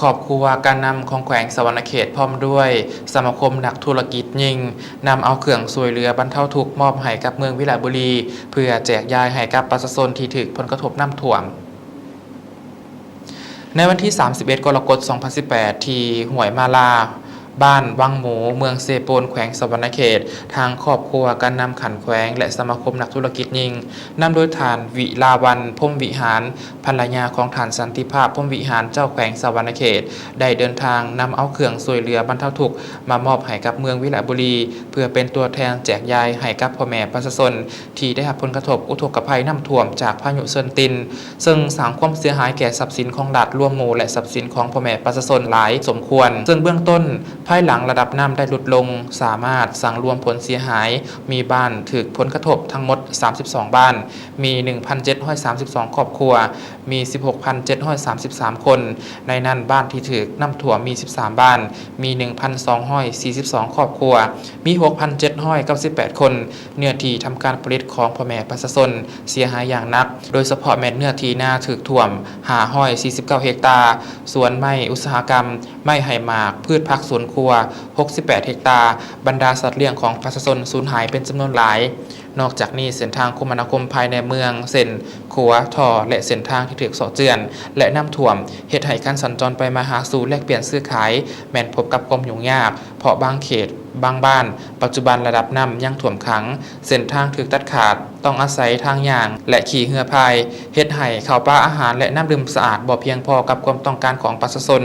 ขอบครัวการนำของแขวงสะวรรณเขตพร้อมด้วยสมาคมนักธุรกิจยิ่งนำเอาเครื่องช่วยเหลือบรรเทาทุกข์มอบให้กับเมืองวิไลบุรีเพื่อแจกจ่ายให้กับประชาชนที่ถูกผลกระทบน้ำท่วมในวันที่ 31 กรกฎาคม 2018 ที่ห้วยมาลาบ้านวังหมูเมืองเซโปนแขวงสะวรรณเขตทางครอบครัวการนำขันแขวงและสมาคมนักธุรกิจยิ่งนำโดยฐานวิลาวันพรหมวิหารภรรยาของฐานสันติภาพพรหมวิหารเจ้าแขวงสะวรรณเขตได้เดินทางนำเอาเครื่องช่วยเหลือบรรเทาทุกข์มามอบให้กับเมืองวิไลบุรีเพื่อเป็นตัวแทนแจกจ่ายให้กับพ่อแม่ประชาชนที่ได้รับผลกระทบอุทกภัยน้ำท่วมจากพายุเซินตินซึ่งสร้างความเสียหายแก่ทรัพย์สินของรัฐรวมหมู่และทรัพย์สินของพ่อแม่ประชาชนหลายสมควรซึ่งเบื้องต้นภายหลังระดับน้ำได้ลดลงสามารถสั่งรวมผลเสียหายมีบ้านถูกผลกระทบทั้งหมด32บ้านมี 1,732 ครอบครัวมี 16,733 คนในนั้นบ้านที่ถูกน้ำท่วมมี13บ้านมี 1,242 ครอบครัวมี 6,798 คนเนื้อที่ทำการผลิตของพ่อแม่ประชาชนเสียหายอย่างหนักโดยเฉพาะแม่เนื้อที่นาถูกท่วม549 เฮกตาร์สวนไม้อุตสาหกรรมไม้ไหหมากพืชผักสวนครัว68 เฮกตาร์บรรดาสัตว์เลี้ยงของประชาชนสูญหายเป็นจำนวนหลายนอกจากนี้เส้นทางคมนาคมภายในเมืองเส้นขัวท่อและเส้นทางที่ถูกเสาะเจือนและน้ำท่วมเหตุให้การสัญจรไปมาหาสู่แลกเปลี่ยนซื้อขายแม้นพบกับความยุ่งยากเพราะบางเขตบางบ้านปัจจุบันระดับน้ำยังท่วมขังเส้นทางถูกตัดขาดต้องอาศัยทางย่างและขี่เรือพายเฮ็ดให้ข้าวปลาอาหารและน้ำดื่มสะอาดบ่เพียงพอกับความต้องการของประชาชน